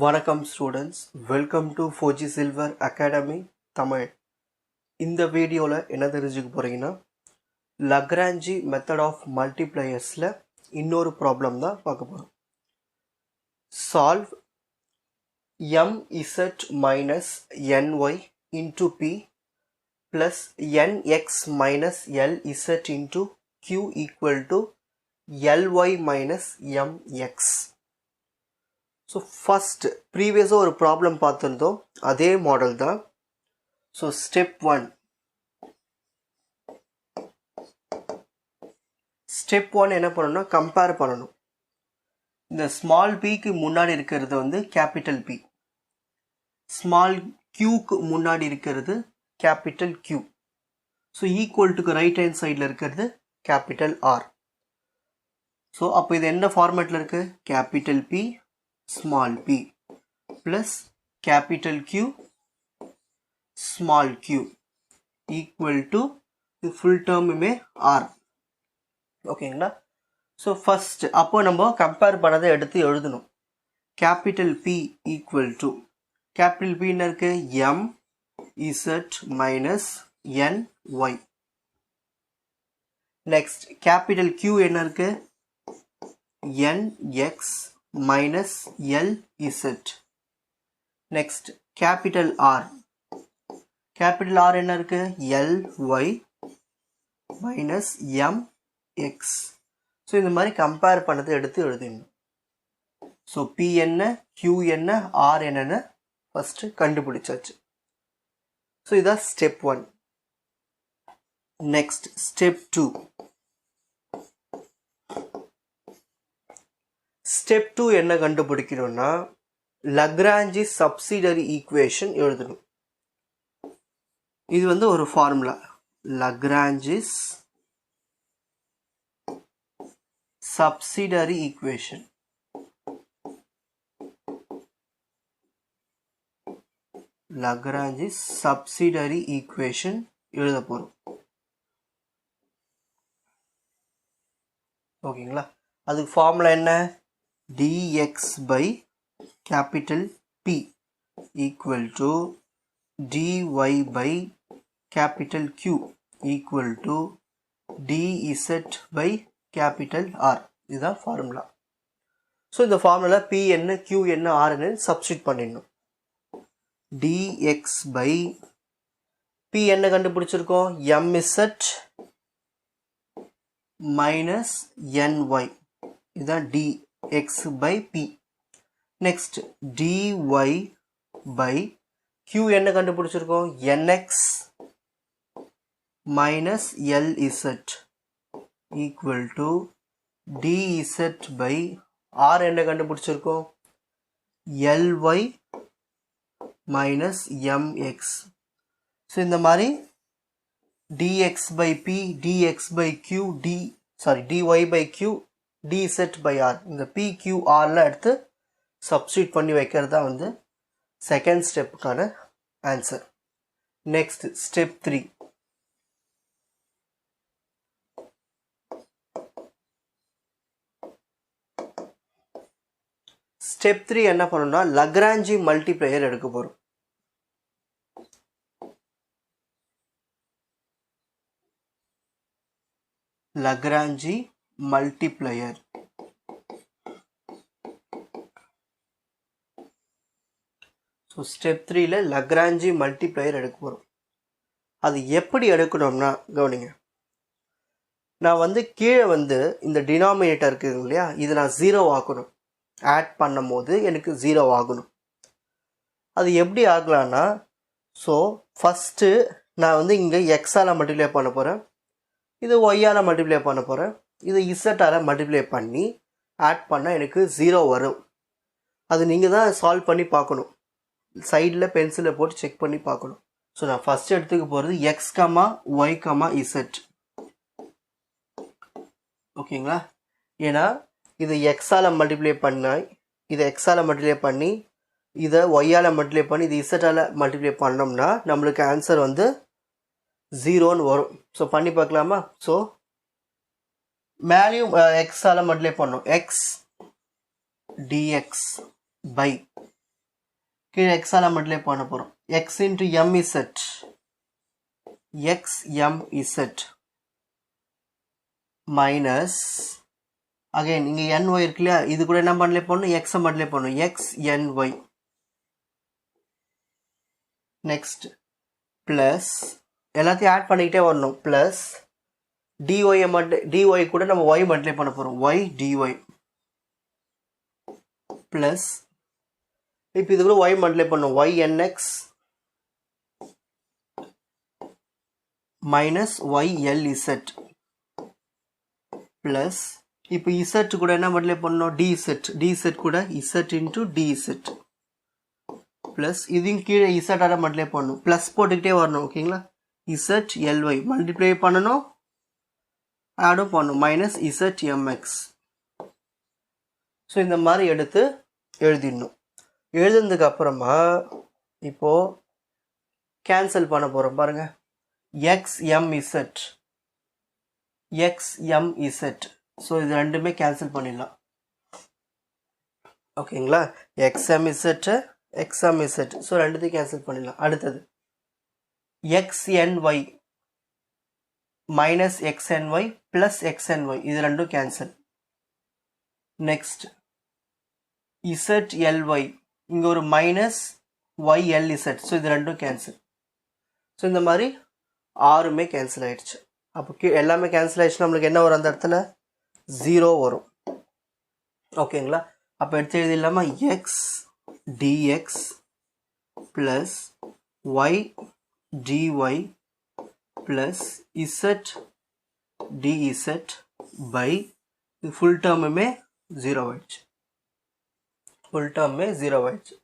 வணக்கம் students, welcome to 4G silver academy Tamil. இந்த வீடியோவில் என்ன தெரிஞ்சுக்க போகிறீங்கன்னா, லக்ராஞ்சி மெத்தட் ஆஃப் மல்டிப்ளையர்ஸில் இன்னொரு ப்ராப்ளம் தான் பார்க்க போகிறோம். Solve mz minus ny into p plus nx minus lz into q equal to ly minus mx. So first ப்ரீவியஸாக ஒரு ப்ராப்ளம் பார்த்துருந்தோம், அதே மாடல் தான். ஸோ ஸ்டெப் ஒன் என்ன பண்ணணும்னா கம்பேர் பண்ணணும். இந்த ஸ்மால் பிக்கு முன்னாடி இருக்கிறது வந்து கேபிட்டல் பி, ஸ்மால் கியூக்கு முன்னாடி இருக்கிறது கேபிட்டல் கியூ. ஸோ ஈக்குவல் டுக்கு ரைட் ஹேண்ட் சைடில் இருக்கிறது கேபிட்டல் ஆர். ஸோ அப்போ இது என்ன ஃபார்மேட்டில் இருக்குது? Capital P small p plus capital Q small q equal to the full term में r. ஓகேங்களா? ஸோ ஃபர்ஸ்ட் அப்போ நம்ம கம்பேர் பண்ணதை எடுத்து எழுதணும். Capital P equal to capital P என்ன இருக்கு? m z minus n y. Next capital Q என்ன இருக்கு? n x minus LZ. Next capital R. Capital R என்ன இருக்கு? LY minus MX. ஸோ இந்த மாதிரி கம்பேர் பண்ணதை எடுத்து எழுதிடணும். ஸோ P என்ன, Q என்ன, R என்னன்னு ஃபர்ஸ்ட் கண்டுபிடிச்சாச்சு. ஸோ இதான் ஸ்டெப் 1. Next step 2. ஸ்டெப் 2 என்ன கண்டுபிடிக்கணும்னா லக்ராஞ்சி சப்சிடரி ஈக்குவேஷன் எழுதணும். இது வந்து ஒரு formula, லக்ராஞ்சிஸ் subsidiary equation. லக்ராஞ்சிஸ் subsidiary equation எழுத போறோம். ஓகேங்களா? அதுக்கு ஃபார்முலா என்ன? dx by capital P equal to dy by capital Q equal to dz by capital R. இதுதான் ஃபார்முலா. ஸோ இந்த ஃபார்முலா P என்ன, Q என்ன, R என்ன சப்ஸ்டிட் பண்ணிடணும். dx by P என்ன கண்டுபிடிச்சிருக்கோம்? mz minus ny. இதுதான் dx by P. Next dy by Q என்ன கண்டுபிடிச்சிருக்கோம்? nx minus lz equal to dz by R என்ன கண்டுபிடிச்சிருக்கோம்? ly minus mx. ஸோ இந்த மாதிரி dx by P, dx by Q, dy by Q, dz by R, இந்த P, Q, Rல எடுத்து substitute பண்ணி வைக்கிறது தான் வந்து செகண்ட் ஸ்டெப்புக்கான ஆன்சர். Next step 3. ஸ்டெப் 3 என்ன பண்ணணும்னா லக்ராஞ்சி மல்டிப்ளையர் எடுக்க போறோம். Lagrange multiplier. ஸோ ஸ்டெப் 3ல லக்ராஞ்சி மல்டிப்ளையர் எடுக்க போகிறோம். அது எப்படி எடுக்கணும்னா கவனிங்க, நான் வந்து கீழே வந்து இந்த டினாமினேட்டர் இருக்குது இல்லையா, இது நான் 0 ஆக்கணும். ஆட் பண்ணும் போது எனக்கு 0 ஆகணும். அது எப்படி ஆகலான்னா, ஸோ ஃபஸ்ட்டு நான் வந்து இங்கே எக்ஸால் மல்டிப்ளை பண்ண போகிறேன், இது ஒய்யால் மல்டிப்ளை பண்ண போகிறேன், இது இசட்டால் மல்டிப்ளை பண்ணி ஆட் பண்ணால் எனக்கு 0 வரும். அது நீங்கள் தான் சால்வ் பண்ணி பார்க்கணும், சைடில் பென்சிலை போட்டு செக் பண்ணி பார்க்கணும். ஸோ நான் ஃபஸ்ட் எடுத்துக்க போகிறது x comma y comma z. ஓகேங்களா? ஏன்னா இது எக்ஸால் மல்டிப்ளை பண்ணால், இதை எக்ஸால் மல்டிப்ளை பண்ணி, இதை ஒய்யால் மல்டிப்ளை பண்ணி, இது இசட்டால் மல்டிப்ளை பண்ணோம்னா நம்மளுக்கு ஆன்சர் வந்து 0ன்னு வரும். ஸோ பண்ணி பார்க்கலாமா? ஸோ மேலேயும் எக்ஸால் மல்டிப்ளை பண்ணோம், எக்ஸ் dx by கீழே எக்ஸால் மல்டிப்ளை பண்ண போகிறோம். X into M z x m Z minus again இங்கே என்ஒய் இருக்கு இல்லையா, இது கூட என்ன மல்டிப்ளை பண்ணணும், எக்ஸை மல்டிப்ளை பண்ணணும், எக்ஸ் என்ஒய். நெக்ஸ்ட் ப்ளஸ் எல்லாத்தையும் ஆட் பண்ணிக்கிட்டே வரணும். ப்ளஸ் டிஒய் டிஒய் கூட நம்ம ஒய் மல்டிப்ளை பண்ண போகிறோம், ஒய் டிஒய். ப்ளஸ் இப்போ இது கூட ஒய் மல்டிப்ளை பண்ணணும், y n x minus y l z. Plus இப்போ இசட் கூட என்ன மல்டிப்ளை பண்ணணும், டிஇசட். டிஇசட் கூட இசட் இன்ட்டு டிஇசட். ப்ளஸ் இதையும் கீழே இசட்டாக மல்டிப்ளை பண்ணணும், ப்ளஸ் போட்டுக்கிட்டே வரணும். ஓகேங்களா, இசட் எல்ஒய் மல்டிப்ளை பண்ணணும், ஆடும் பண்ணணும், மைனஸ் இசட் எம்எக்ஸ். ஸோ இந்த மாதிரி எடுத்து எழுதிடணும். எழுதுனதுக்கு அப்புறமா இப்போ கேன்சல் பண்ண போகிறோம் பாருங்க. X m z x m z. So இது ரெண்டுமே கேன்சல் பண்ணிடலாம். ஓகேங்களா, x m z x m z. So ரெண்டுத்தையும் கேன்சல் பண்ணிடலாம். அடுத்தது எக்ஸ்என்ஒய் மைனஸ் எக்ஸ்என்ஒய் ப்ளஸ் எக்ஸ்என்ஒய், இது ரெண்டும் கேன்சல். நெக்ஸ்ட் இசட் எல்ஒய், இங்கே ஒரு minus y l z. So இது ரெண்டும் கேன்சல். ஸோ இந்த மாதிரி ஆறுமே கேன்சல் ஆயிடுச்சு. அப்போ எல்லாமே கேன்சல் ஆயிடுச்சு, நம்மளுக்கு என்ன வரும், அந்த இடத்துல 0 வரும். ஓகேங்களா, அப்போ எடுத்து எழுதி இல்லாமல் x dx plus y dy plus z dz by full டேர்முமே 0 ஆயிடுச்சு. ஃபுல் டேர்மே 0 ஆயிடுச்சு.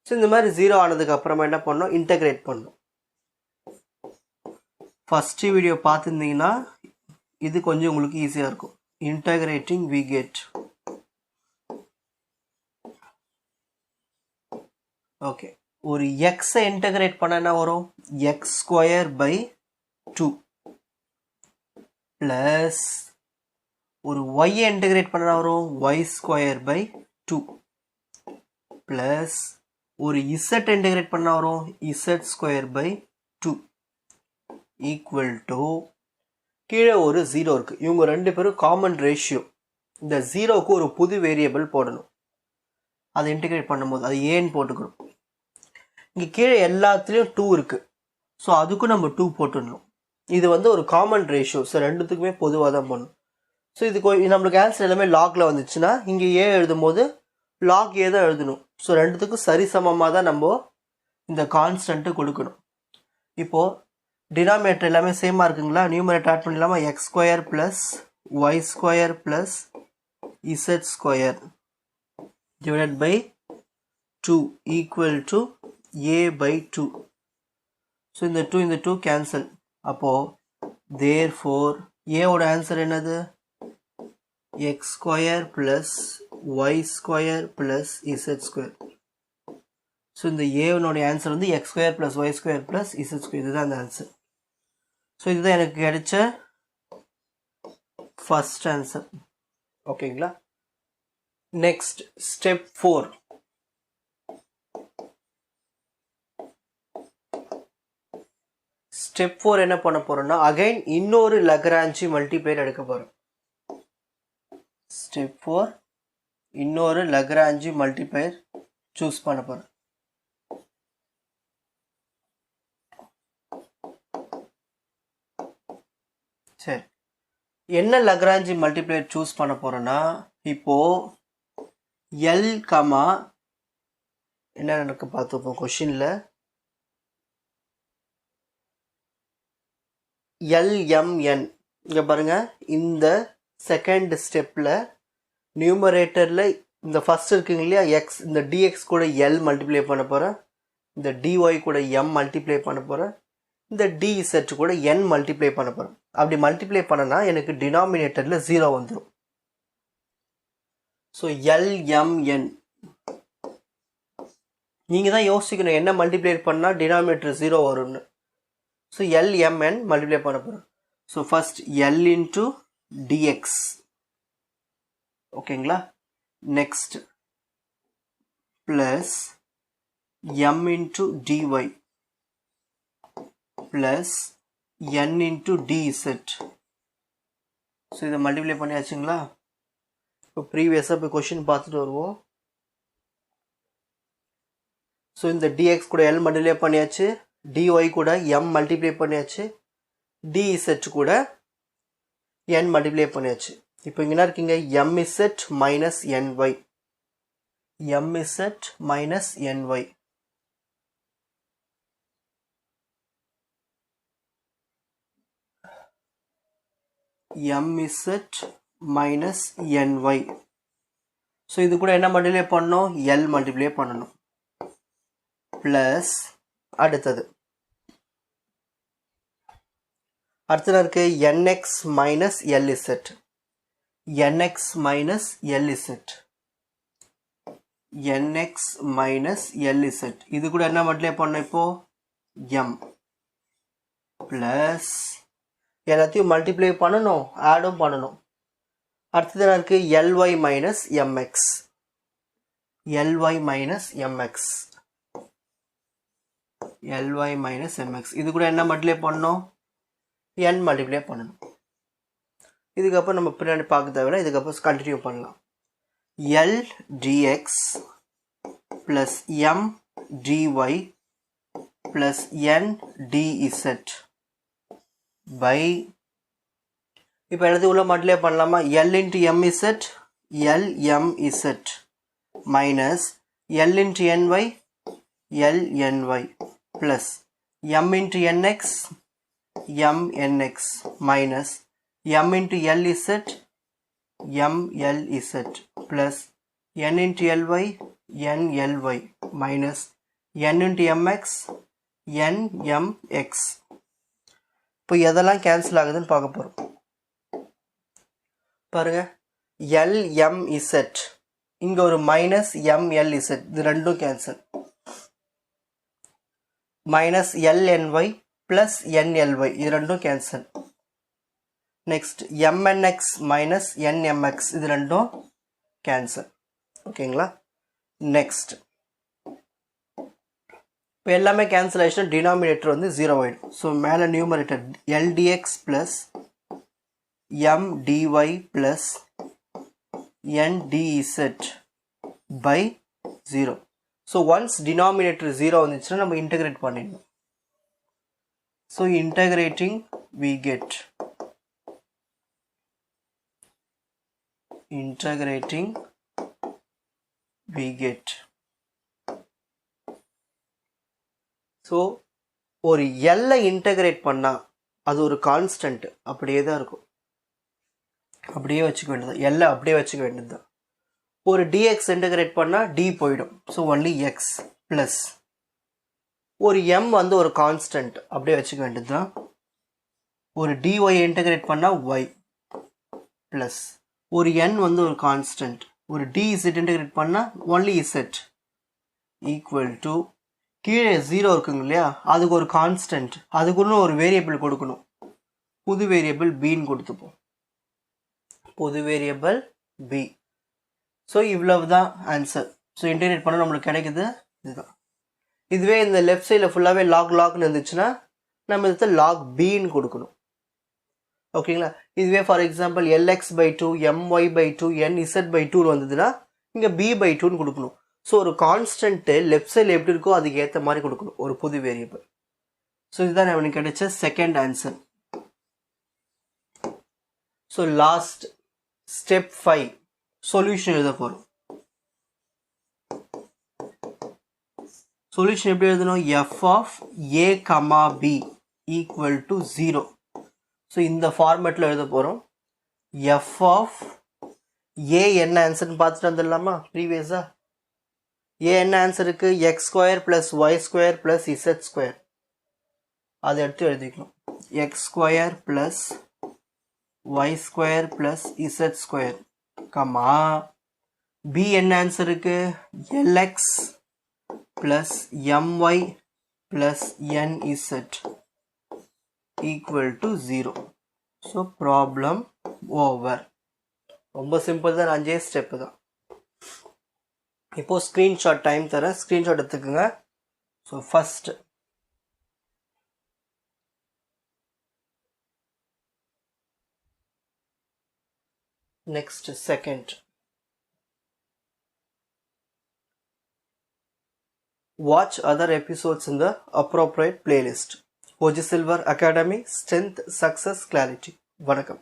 ஸோ இந்த மாதிரி 0 ஆனதுக்கு அப்புறமா என்ன பண்ணணும், இன்டகிரேட் பண்ணணும். ஃபஸ்ட்டு வீடியோ பார்த்துருந்தீங்கன்னா இது கொஞ்சம் உங்களுக்கு ஈஸியாக இருக்கும். இன்டகிரேட்டிங் வி கெட், ஓகே, ஒரு எக்ஸை இன்டகிரேட் பண்ண என்ன வரும், எக்ஸ் ஸ்கொயர் பை 2 ப்ளஸ் ஒரு ஒய்யை இன்டகிரேட் பண்ண வரும், ஒய் ஸ்கொயர் பை 2 ப்ளஸ் ஒரு இசட் இன்டகிரேட் பண்ண வரும், z square by 2 equal to கீழே ஒரு 0 இருக்கு. இவங்க ரெண்டு பேரும் காமன் ரேஷியோ. இந்த 0க்கு ஒரு புது வேரியபிள் போடணும். அதை இன்டகிரேட் பண்ணும்போது அது ஏன்னு போட்டுக்கணும். இங்கே கீழே எல்லாத்துலேயும் 2 இருக்கு. ஸோ அதுக்கும் நம்ம 2 போட்டுடணும். இது வந்து ஒரு காமன் ரேஷியோ. ஸோ ரெண்டுத்துக்குமே பொதுவாக தான் பண்ணணும். ஸோ இதுக்கு நம்மளுக்கு ஆன்சர் எல்லாமே லாகில் வந்துச்சுன்னா இங்கே ஏ எழுதும் போது லாக் ஏ தான் எழுதணும். ஸோ ரெண்டுத்துக்கும் சரிசமமாக தான் நம்ம இந்த கான்ஸ்டன்ட்டு கொடுக்கணும். இப்போது டினாமினேட்டர் எல்லாமே சேமாக இருக்குங்களா, நியூமரேட்டர் ஆட் பண்ணிடலாமா, x square plus y square plus z square divided by 2 equal to a by 2. So இந்த 2 கேன்சல். அப்போது தேர்ஃபோர் ஏவோட ஆன்சர் என்னது, x square plus y square plus z square. So இந்த ஏவனுடைய ஆன்சர் வந்து x square plus y square plus z square. இதுதான் அந்த answer. So இதுதான் எனக்கு கிடைச்ச ஃபர்ஸ்ட் ஆன்சர். ஓகேங்களா, நெக்ஸ்ட் ஸ்டெப் 4. ஸ்டெப் 4 என்ன பண்ண போறோம்னா, அகைன் இன்னொரு லக்ராஞ்சி மல்டிப்ளையர் எடுக்க போறோம். ஸ்டெப் 4 இன்னொரு லக்ராஞ்சி மல்டிப்ளையர் சூஸ் பண்ண போறோம். சரி, என்ன லக்ராஞ்சி மல்டிப்ளையர் சூஸ் பண்ண போறோம்னா, இப்போ எல் கமா என்ன எனக்கு பார்த்துப்போம் கொஸ்டின்ல, எல்எம்என். இங்க பாருங்க, இந்த செகண்ட் ஸ்டெப்ல நியூமரேட்டர்ல இந்த ஃபர்ஸ்ட் இருக்குங்க இல்லையா எக்ஸ், இந்த டிஎக்ஸ் கூட எல் மல்டிப்ளை பண்ண போறேன், இந்த டிஒய் கூட எம் மல்டிப்ளை பண்ண போறேன், இந்த டிஇசட் கூட என் மல்டிப்ளை பண்ண போறேன். அப்படி மல்டிப்ளை பண்ணனா எனக்கு டினாமினேட்டர்ல 0 வந்துடும். ஸோ எல்எம்என் நீங்க தான் யோசிக்கணும் என்ன மல்டிப்ளை பண்ணா டினாமினேட்டர் 0 வரும்னு. ஸோ எல்எம்என் மல்டிப்ளை பண்ண போறோம். So first l into dx. ஓகேங்களா, next plus m into dy plus n into dz. So இதை மல்டிப்ளை பண்ணியாச்சுங்களா? இப்போ ப்ரீவியஸாக இப்போ கொஷின் பார்த்துட்டு வருவோம். ஸோ இந்த dx கூட l மல்டிப்ளை பண்ணியாச்சு, dy கூட m மல்டிப்ளை பண்ணியாச்சு, dz கூட n மல்டிப்ளை பண்ணியாச்சு. இப்போ இங்கே என்ன இருக்கீங்க? mz minus ny, mz minus ny. mz minus ny. So இது கூட என்ன மல்டிப்ளை பண்ணணும்? l மல்டிப்ளை பண்ணணும். ப்ளஸ் அடுத்தது இருக்கு nx minus lz, nx minus lz, nx minus lz. இது கூட என்ன மல்டிப்ளை பண்ணணும்? இப்போ m ப்ளஸ் எல்லாத்தையும் மல்டிப்ளை பண்ணணும், ஆடும் பண்ணணும். அடுத்தது இருக்கு ly minus mx, ly minus mx, ly minus mx. இது கூட என்ன மல்டிப்ளை பண்ணணும்? n மல்டிப்ளை பண்ணணும். இதுக்கப்புறம் நம்ம பின்னாடி பார்க்க தேவையில்லை, இதுக்கப்புறம் கண்டினியூ பண்ணலாம். l dx plus m dy plus n dz by, இப்போ எல்லாத்தையும் உள்ள மல்டிப்ளை பண்ணலாமா? l into mz, l mz minus l into ny, l ny plus m into nx, m nx minus m into lz, m lz plus n into ly, n ly minus n into mx, n mx. இப்போ எதெல்லாம் cancel ஆகுதுன்னு பார்க்க போகிறோம். பாருங்க, l mz இங்கே ஒரு minus m lz, இது ரெண்டும் cancel. Minus l ny plus n ly, இது ரெண்டும் cancel. Next mnx minus nmx, இது ரெண்டும் கேன்சல். ஓகேங்களா? நெக்ஸ்ட் இப்போ எல்லாமே கேன்சல் ஆயிடுச்சுன்னா டினாமினேட்டர் வந்து 0 ஆகிடும். ஸோ மேலே numerator ldx plus m dy plus n dz by 0. So once denominator 0 வந்துச்சுன்னா நம்ம integrate பண்ணிடணும். So integrating we get so ஒரு l இன்டகிரேட் பண்ணா அது ஒரு கான்ஸ்டன்ட் அப்படியே தான் இருக்கும், அப்படியே வச்சுக்க வேண்டியது, l அப்படியே வச்சுக்க வேண்டியது. ஒரு dx இன்டகிரேட் பண்ணா d போயிடும். ஸோ ஒன்லி x ப்ளஸ் ஒரு m வந்து ஒரு கான்ஸ்டன்ட் அப்படியே வச்சுக்க வேண்டியது தான். ஒரு dy இன்டகிரேட் பண்ணா y ப்ளஸ் ஒரு n வந்து ஒரு கான்ஸ்டன்ட், ஒரு dz இன்டகிரேட் பண்ணா ஒன்லி z ஈக்குவல் டு கீழே 0 இருக்குங்க இல்லையா, அதுக்கு ஒரு கான்ஸ்டன்ட், அதுக்குன்னு ஒரு வேரியபிள் கொடுக்கணும். புது வேரியபிள் bன்னு கொடுத்துப்போம், புது வேரியபிள் b. ஸோ இவ்வளவு தான் ஆன்சர். ஸோ இன்டகிரேட் பண்ண நம்மளுக்கு கிடைக்குது இதுதான். இதுவே இந்த லெஃப்ட் சைடில் ஃபுல்லாகவே லாக்னு இருந்துச்சுன்னா நம்ம இதை லாக் bன்னு கொடுக்கணும். ஓகேங்களா? இதுவே for example lx/2 my/2 nz/2 வந்ததுன்னா இங்கே b/2ன்னு கொடுக்கணும். ஸோ ஒரு கான்ஸ்டன்ட்டு லெஃப்ட் சைடில் எப்படி இருக்கோ அதுக்கு ஏற்ற மாதிரி கொடுக்கணும், ஒரு புது வேரியபிள். ஸோ இதுதான் எனக்கு கிடைச்ச second answer. So last step 5 solution எழுத போகிறோம். சொல்யூஷன் எப்படி எழுதணும்? f of a, b equal to 0. So இந்த ஃபார்மேட்டில் எழுத போகிறோம். f of a என்ன ஆன்சர்னு பார்த்துட்டு வந்துடலாமா? ப்ரீவியஸாக a என்ன ஆன்சர் இருக்குது? x² + y² + z². அதை எடுத்து எழுதிக்கணும். x² + y² + z², comma b என்ன ஆன்சர் இருக்கு? lx plus my plus nz equal to 0. So problem over. ரொம்ப சிம்பிள் தான், 5 ஸ்டெப் தான். இப்போ ஸ்க்ரீன்ஷாட் டைம் தரேன், ஸ்க்ரீன்ஷாட் எடுத்துக்கோங்க. So first, next second. Watch other episodes in the appropriate playlist. OG Silver Academy, Strength, Success, Clarity. வணக்கம்.